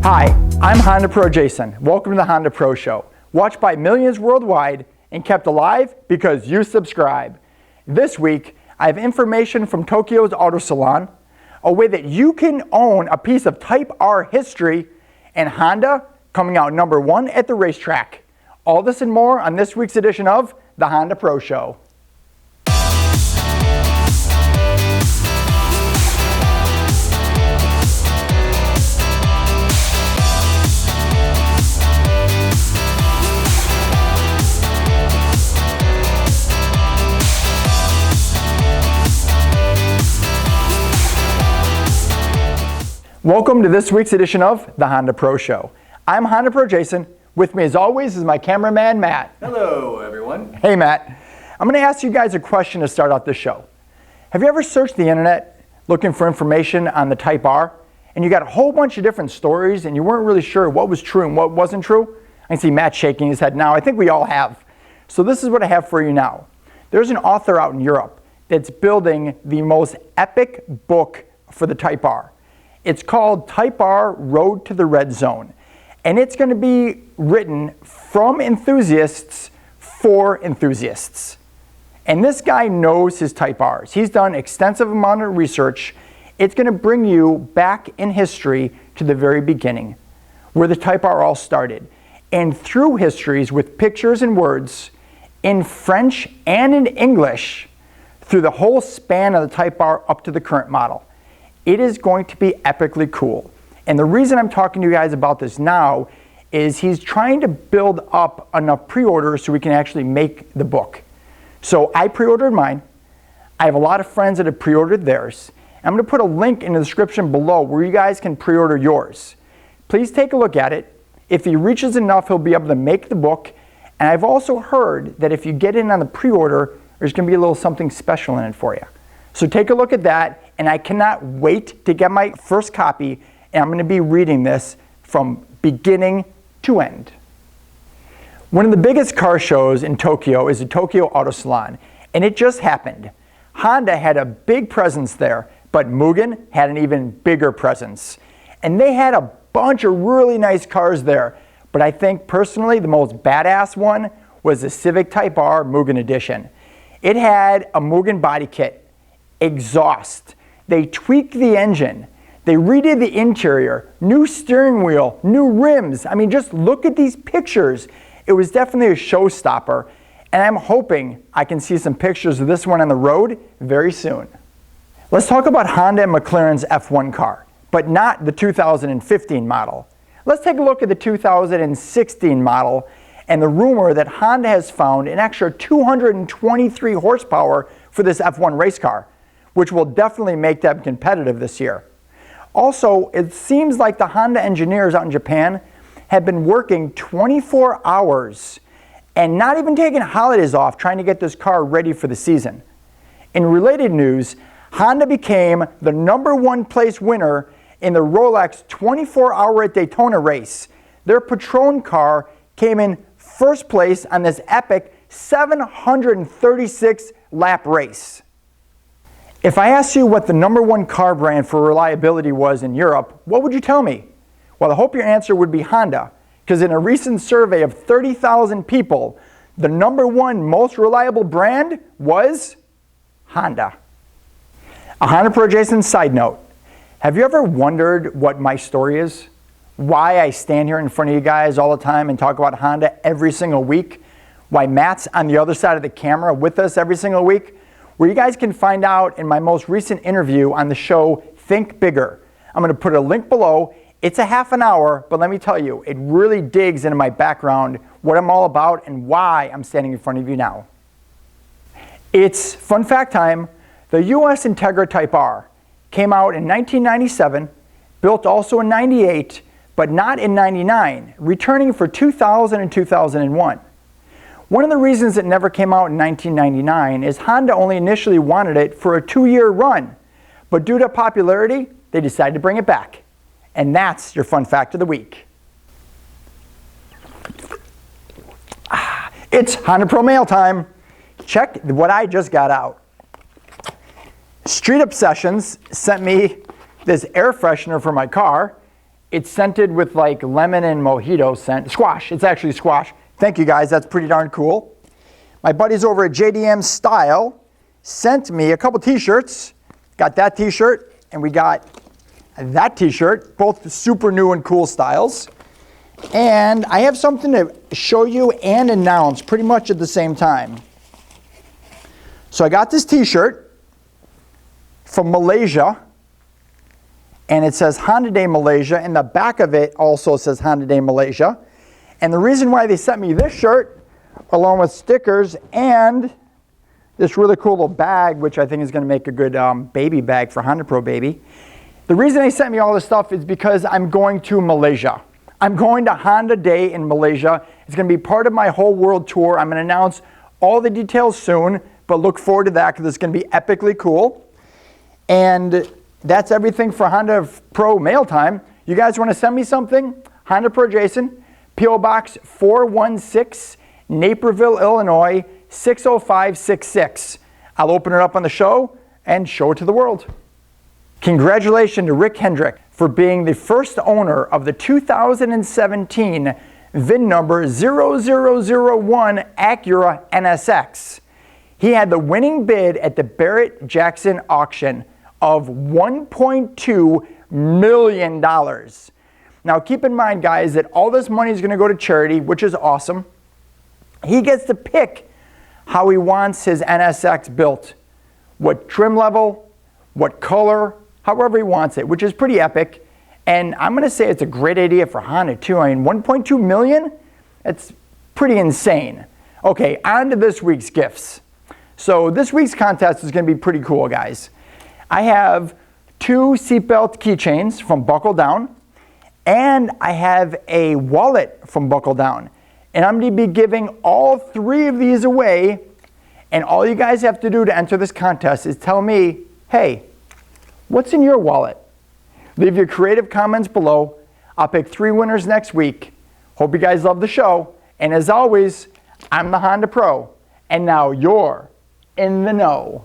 Hi, I'm HondaPro Jason. Welcome to the HondaPro Show. Watched by millions worldwide and kept alive because you subscribe. This week, I have information from Tokyo's Auto Salon, a way that you can own a piece of Type R history, and Honda coming out #1 at the racetrack. All this and more on this week's edition of the HondaPro Show. Welcome to this week's edition of the HondaPro Show. I'm HondaPro Jason. With me as always is my cameraman Matt. Hello everyone. Hey Matt. I'm going to ask you guys a question to start out this show. Have you ever searched the internet looking for information on the Type R and you got a whole bunch of different stories and you weren't really sure what was true and what wasn't true? I can see Matt shaking his head now. I think we all have. So this is what I have for you now. There's an author out in Europe that's building the most epic book for the Type R. It's called Type R Road to the Red Zone, and it's going to be written from enthusiasts for enthusiasts. And this guy knows his Type Rs. He's done extensive amount of research. It's going to bring you back in history to the very beginning, where the Type R all started, and through histories with pictures and words in French and in English through the whole span of the Type R up to the current model. It is going to be epically cool. And the reason I'm talking to you guys about this now is he's trying to build up enough pre-orders so we can actually make the book. So I pre-ordered mine. I have a lot of friends that have pre-ordered theirs. I'm going to put a link in the description below where you guys can pre-order yours. Please take a look at it. If he reaches enough, he'll be able to make the book. And I've also heard that if you get in on the pre-order, there's going to be a little something special in it for you. So take a look at that. And I cannot wait to get my first copy, and I'm going to be reading this from beginning to end. One of the biggest car shows in Tokyo is the Tokyo Auto Salon, and it just happened. Honda had a big presence there, but Mugen had an even bigger presence. And they had a bunch of really nice cars there, but I think personally the most badass one was the Civic Type R Mugen Edition. It had a Mugen body kit, exhaust. They tweaked the engine. They redid the interior, new steering wheel, new rims. I mean, just look at these pictures. It was definitely a showstopper, and I'm hoping I can see some pictures of this one on the road very soon. Let's talk about Honda and McLaren's F1 car, but not the 2015 model. Let's take a look at the 2016 model and the rumor that Honda has found an extra 223 horsepower for this F1 race car, which will definitely make them competitive this year. Also, it seems like the Honda engineers out in Japan have been working 24 hours and not even taking holidays off trying to get this car ready for the season. In related news, Honda became the #1 place winner in the Rolex 24-hour at Daytona race. Their Patron car came in first place on this epic 736 lap race. If I asked you what the #1 car brand for reliability was in Europe, what would you tell me? Well, I hope your answer would be Honda, because in a recent survey of 30,000 people, the #1 most reliable brand was Honda. A HondaPro Jason side note. Have you ever wondered what my story is? Why I stand here in front of you guys all the time and talk about Honda every single week? Why Matt's on the other side of the camera with us every single week? Where you guys can find out in my most recent interview on the show, Think Bigger. I'm going to put a link below. It's a half an hour, but let me tell you, it really digs into my background, what I'm all about, and why I'm standing in front of you now. It's fun fact time. The US Integra Type R came out in 1997, built also in 98, but not in 99, returning for 2000 and 2001. One of the reasons it never came out in 1999 is Honda only initially wanted it for a 2-year run, but due to popularity, they decided to bring it back. And that's your fun fact of the week. It's HondaPro mail time. Check what I just got out. Street Obsessions sent me this air freshener for my car, It's scented with like lemon and mojito scent. Squash, it's actually squash. Thank you guys, that's pretty darn cool. My buddies over at JDM Style sent me a couple t-shirts. Got that t-shirt and we got that t-shirt, both super new and cool styles. And I have something to show you and announce pretty much at the same time. So I got this t-shirt from Malaysia, and it says Honda Day Malaysia, and the back of it also says Honda Day Malaysia. And the reason why they sent me this shirt, along with stickers and this really cool little bag, which I think is going to make a good baby bag for HondaPro baby. The reason they sent me all this stuff is because I'm going to Malaysia. I'm going to Honda Day in Malaysia. It's going to be part of my whole world tour. I'm going to announce all the details soon, but look forward to that because it's going to be epically cool. And that's everything for HondaPro mail time. You guys want to send me something? HondaPro Jason, P.O. Box 416, Naperville, Illinois, 60566. I'll open it up on the show and show it to the world. Congratulations to Rick Hendrick for being the first owner of the 2017 VIN number 0001 Acura NSX. He had the winning bid at the Barrett-Jackson auction of $1.2 million. Now keep in mind, guys, that all this money is going to go to charity, which is awesome. He gets to pick how he wants his NSX built, what trim level, what color, however he wants it, which is pretty epic. And I'm going to say it's a great idea for Honda too. I mean, 1.2 million? It's pretty insane. Okay, on to this week's gifts. So this week's contest is going to be pretty cool, guys. I have 2 seatbelt keychains from Buckle Down, and I have a wallet from Buckle Down. And I'm going to be giving all 3 of these away, and all you guys have to do to enter this contest is tell me, hey, what's in your wallet? Leave your creative comments below. I'll pick 3 winners next week. Hope you guys love the show. And as always, I'm the Honda Pro, and now you're in the know.